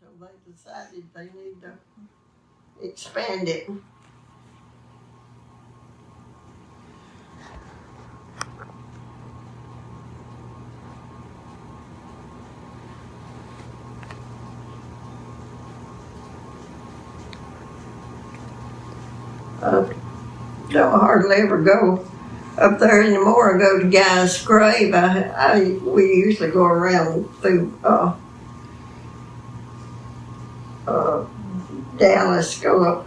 until they decided they need to expand it. Don't hardly ever go up there anymore. I go to Guy's grave. We usually go around through Dallas, go up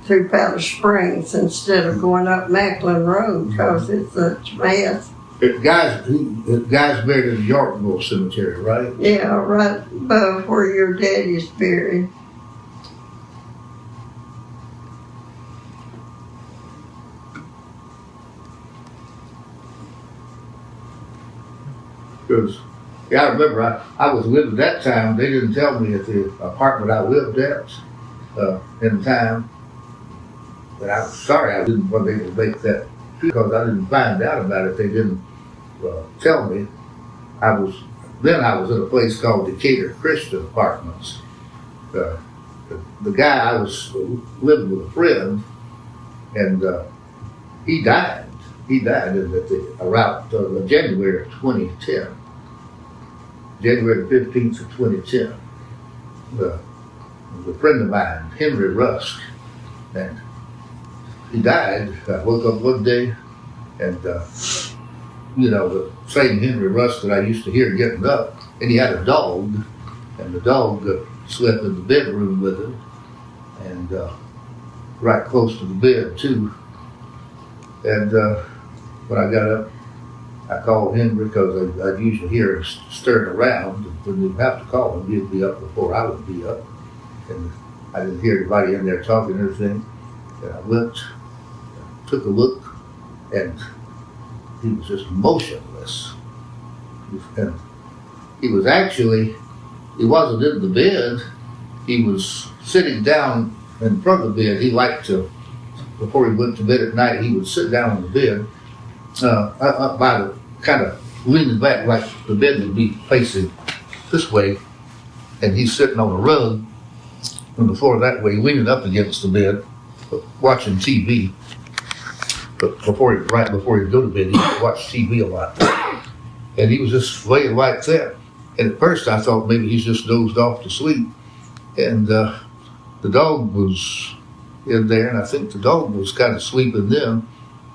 through Powder Springs instead of going up Macklin Road because it's such a mess. Guy's buried in the Yorkville Cemetery, right? Yeah, right above where your daddy's buried. Because, I remember I was living at that time. They didn't tell me at the apartment I lived at in the time. But I'm sorry I didn't want to make that because I didn't find out about it. They didn't tell me. I was in a place called Decatur Christian Apartments. The guy, I was living with a friend, and he died. He died around January of 2010. January 15th of 2010. A friend of mine, Henry Rusk, and he died. I woke up one day, and the same Henry Rusk that I used to hear getting up, and he had a dog, and the dog slept in the bedroom with him, and right close to the bed too. And when I got up, I called Henry because I'd usually hear him stirring around. And when you'd have to call him, he'd be up before I would be up. And I didn't hear anybody in there talking or anything. And I went, took a look, and he was just motionless. And he wasn't in the bed. He was sitting down in front of the bed. He liked to, before he went to bed at night, he would sit down on the bed, up by the, kind of leaning back like the bed would be facing this way, and he's sitting on a rug on the floor that way, leaning up against the bed, watching TV. But right before he'd go to bed, he would watch TV a lot. And he was just laying like that. And at first I thought maybe he's just dozed off to sleep. And the dog was in there, and I think the dog was kind of sleeping then.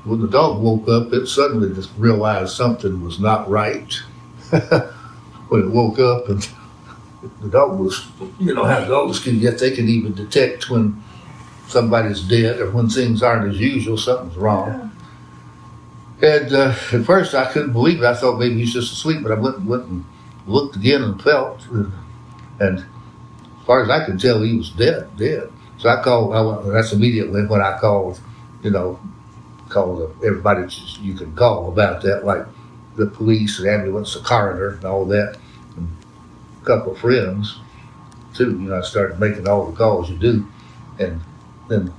When the dog woke up, it suddenly just realized something was not right. When it woke up, and the dog was, how dogs can get, they can even detect when somebody's dead or when things aren't as usual, something's wrong. And at first I couldn't believe it. I thought maybe he's just asleep, but I went and looked again and felt, and as far as I could tell, he was dead. So that's immediately when I called, called everybody you can call about that, like the police, the ambulance, the coroner, and all that, and a couple of friends too. I started making all the calls you do, and then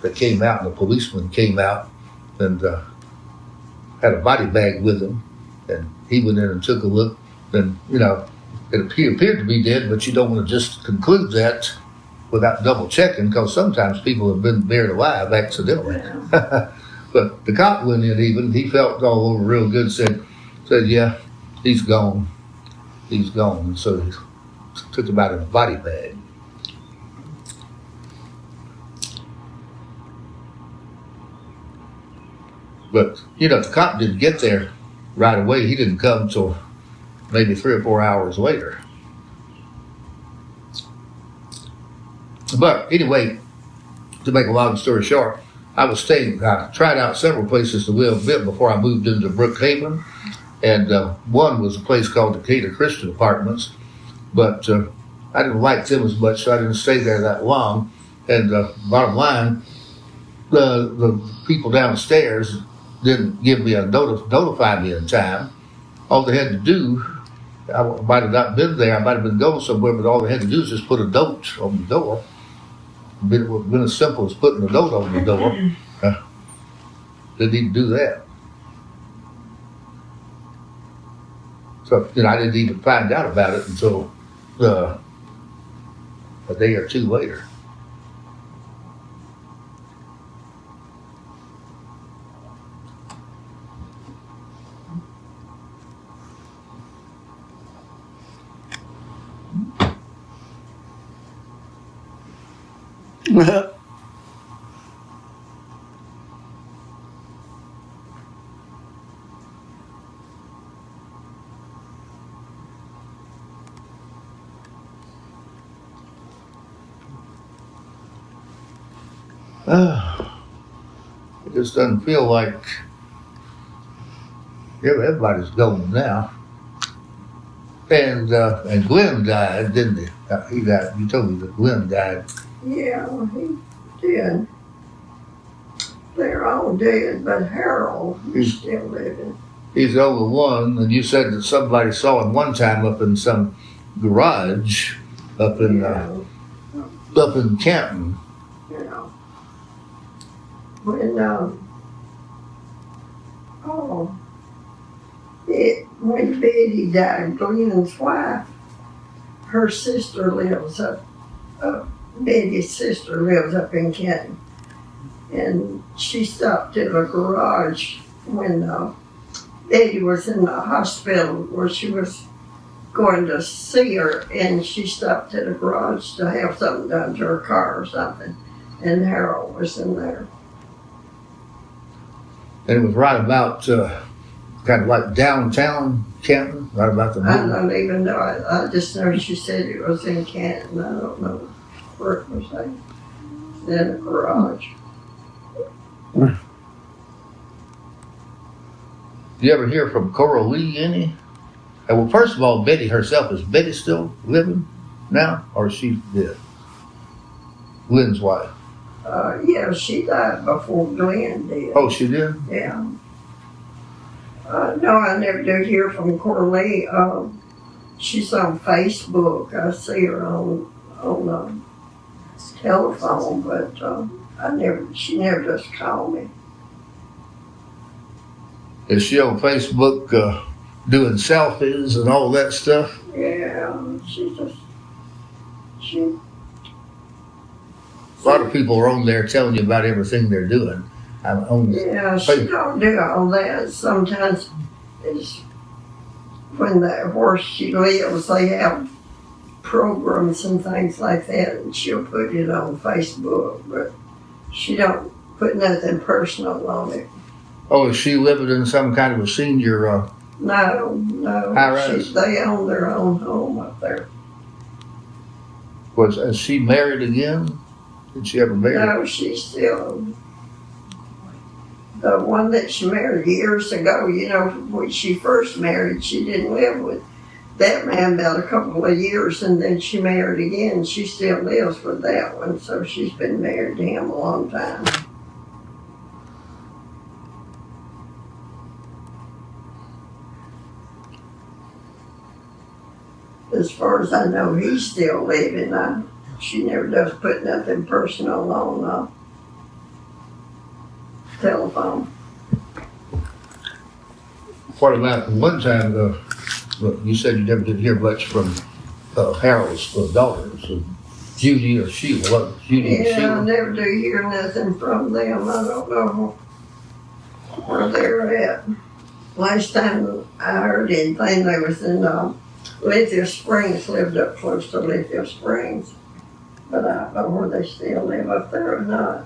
they came out, and the policeman came out and had a body bag with him, and he went in and took a look, and he appeared to be dead, but you don't want to just conclude that without double checking, because sometimes people have been buried alive accidentally. But the cop went in even, he felt all over real good, said, yeah, he's gone. And so he took him out in a body bag. But, the cop didn't get there right away. He didn't come till maybe 3 or 4 hours later. But anyway, to make a long story short, I tried out several places to live before I moved into Brookhaven. And one was a place called Decatur Christian Apartments. But I didn't like them as much, so I didn't stay there that long. And bottom line, the people downstairs didn't give me notify me in time. All they had to do, I might have not been there, I might have been going somewhere, but all they had to do is just put a note on the door. It would have been as simple as putting a note on the door. Didn't even do that. So, I didn't even find out about it until a day or two later. It just doesn't feel like everybody's going now. And Glenn died, didn't he? He died. You told me that Glenn died. Yeah, he did. They're all dead, but Harold is still living. He's the only one, and you said that somebody saw him one time up in some garage up in Canton. Yeah. When when Betty died, Glenn's wife, her sister lives up. Betty's sister lives up in Canton, and she stopped at a garage when Betty was in the hospital where she was going to see her, and she stopped at a garage to have something done to her car or something, and Harold was in there. And it was right about kind of like downtown Canton, right about the middle. I don't even know. I just know she said it was in Canton. I don't know where it was at. In a garage. Do you ever hear from Cora Lee any? Well, first of all, Betty herself, is Betty still living now, or is she dead? Glenn's wife. Yeah, she died before Glenn did. Oh, she did? Yeah. No, I never do hear from Cora Lee. She's on Facebook. I see her on telephone, but she never does call me. Is she on Facebook doing selfies and all that stuff? Yeah, she. A lot of people are on there telling you about everything they're doing. Yeah, she don't do all that. Sometimes it's where she lives, they have programs and things like that, and she'll put it on Facebook, but she don't put nothing personal on it. Oh, is she living in some kind of a senior No. high-rise? They own their own home up there. Is she married again? Did she ever marry? No, she's still the one that she married years ago. You know, when she first married, she didn't live with that man about a couple of years, and then she married again. She still lives with that one, so she's been married to him a long time. As far as I know, he's still living. She never does put nothing personal on telephone. What about one time, you said you never did hear much from Harold's daughters, Judy or Sheila? Judy and Yeah, Sheila? I never do hear nothing from them. I don't know where they're at. Last time I heard anything, they was in Lithia Springs, lived up close to Lithia Springs. But I don't know where they still live up there or not.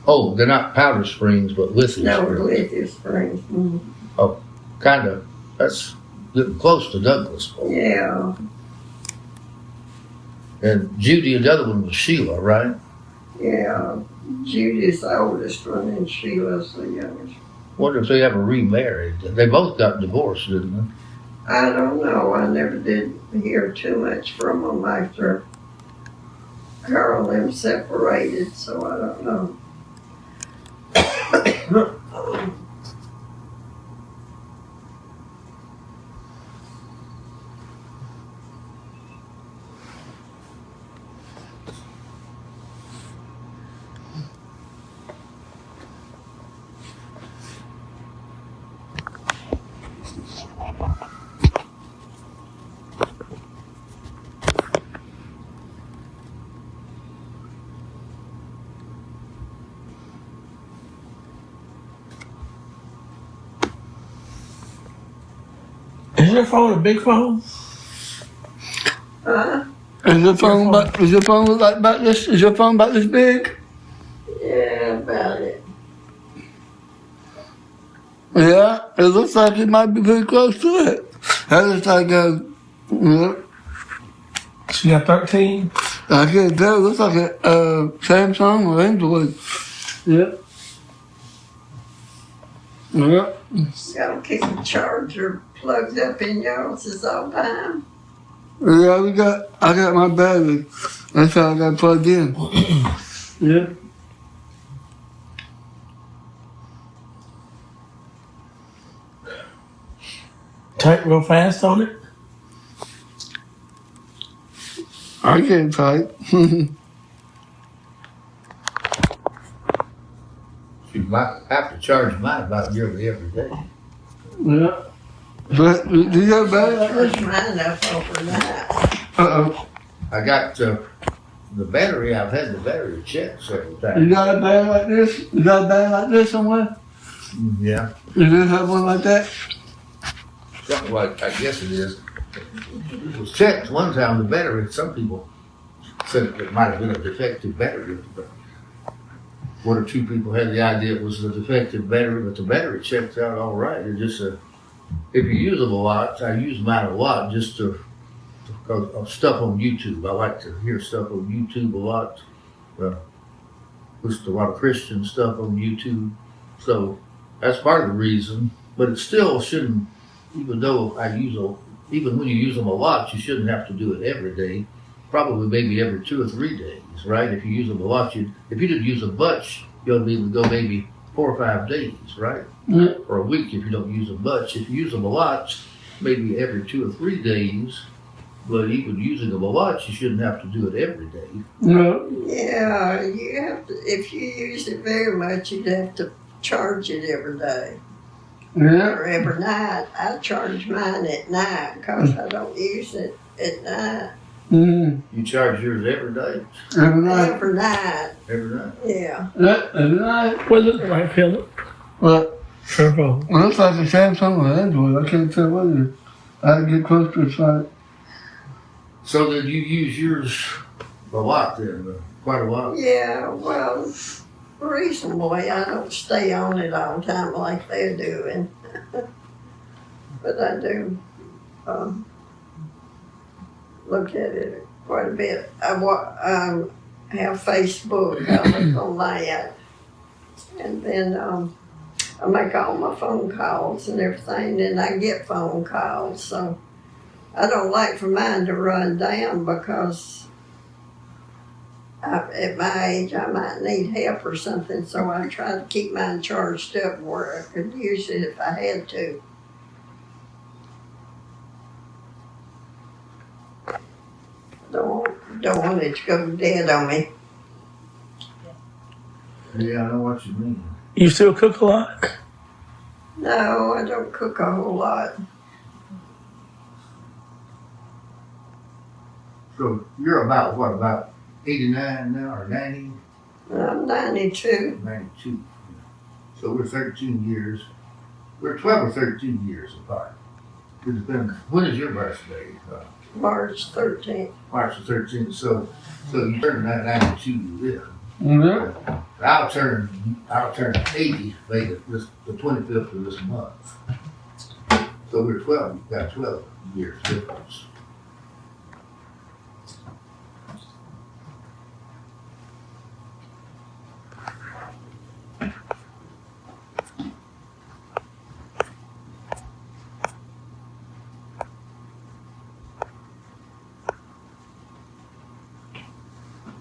Oh, they're not Powder Springs, but Lithia No, Springs. Lithia Springs. Mm-hmm. Oh, kind of. That's getting close to Douglas. Yeah. And Judy, and the other one was Sheila, right? Yeah. Judy's the oldest one, and Sheila's the youngest. Wonder if they ever remarried. They both got divorced, didn't they? I don't know. I never did hear too much from them after Carl and them separated, so I don't know. your phone a big phone? Huh? Is your phone look like about this? Is your phone about this big? Yeah, about it. Yeah, it looks like it might be pretty close to it. That looks like yeah, She got 13. I can't tell. It looks like a Samsung or Android. Yeah. Yeah. Y'all keep the charger plugged up in yours all the time. Yeah, I got my battery. That's how I got plugged in. Yeah. Type real fast on it. I can't type. You might have to charge mine about nearly every day. Yeah. But do you have a battery like Charge this? mine up overnight. Uh-oh. I got the battery. I've had the battery checked several You times. got a battery like this? You got a battery like this somewhere? Yeah, You do have one like that? something like, I guess it is. It was checked one time, the battery. Some people said it might have been a defective battery, but one or two people had the idea it was a defective battery, but the battery checked out all right. It just if you use them a lot, I use mine a lot just because of stuff on YouTube. I like to hear stuff on YouTube a lot. Listen to a lot of Christian stuff on YouTube. So that's part of the reason. But it still shouldn't, even though even when you use them a lot, you shouldn't have to do it every day. Probably maybe every 2 or 3 days, right? If you use them a lot, if you didn't use them much, you'll be able to go maybe 4 or 5 days, right? Yeah. Or a week if you don't use them much. If you use them a lot, maybe every 2 or 3 days. But even using them a lot, you shouldn't have to do it every day. No. Yeah, you have to. If you use it very much, you'd have to charge it every day Yeah. or every night. I charge mine at night because I don't use it at night. Mm-hmm. You charge yours every day? Every night. Every night, Every night? yeah. Yeah, every night. What does it look like, Philip? What? Her phone. It looks like a Samsung or Android. I can't tell what it is. I can get close to it. So So then you use yours a lot then, quite a while? Yeah, well, reasonably. I don't stay on it all the time like they're doing. But I do look at it quite a bit. I have Facebook. I look on that. And then I make all my phone calls and everything, and I get phone calls. So I don't like for mine to run down because at my age I might need help or something. So I try to keep mine charged up where I could use it if I had to. Don't want it to go dead on me. Yeah, I know what you mean. You still cook a lot? No, I don't cook a whole lot. So you're about 89 now or 90? I'm 92. 92. So we're 13 years. We're 12 or 13 years apart. It depends. When is your birthday? March 13th. March the 13th. So you turn 92 then. yeah. I'll turn 80 May the 25th of this month. So we're 12. We've got 12 years difference.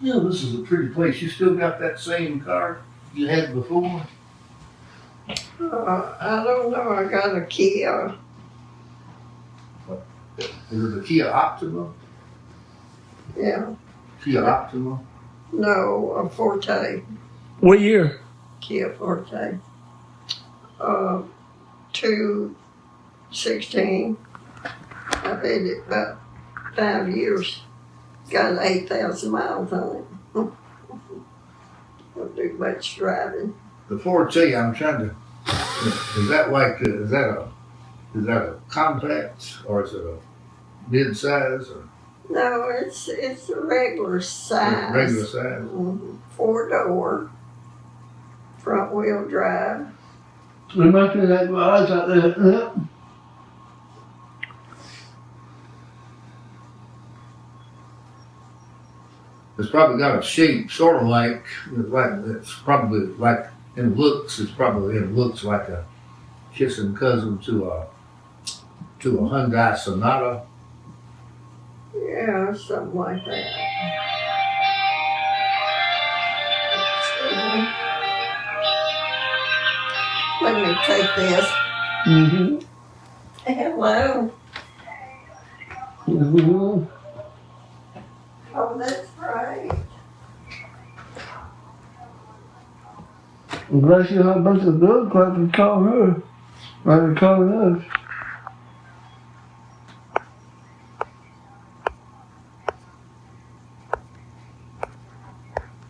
Yeah, this is a pretty place. You still got that same car you had before? I don't know. I got a Kia. Is it a Kia Optima? Yeah. Kia Optima? No, a Forte. What year? Kia Forte. 216. I've had it about 5 years. Got 8,000 miles on it. Don't do much driving. The Forte, I'm trying to. Is that like? Is that Is that a compact or is it a mid-size or No, it's a regular size. regular size? 4-door, front wheel drive. Imagine that garage out there. Yeah. It's probably got a shape sort of like it's probably like in looks. It's probably in looks like a kissing cousin to a Hyundai Sonata. Yeah, something like that. Let me take this. Mm-hmm. Hello. Mm-hmm. Oh, that's right. I'm glad you had a bunch of blood clots and call her. Rather than calling us.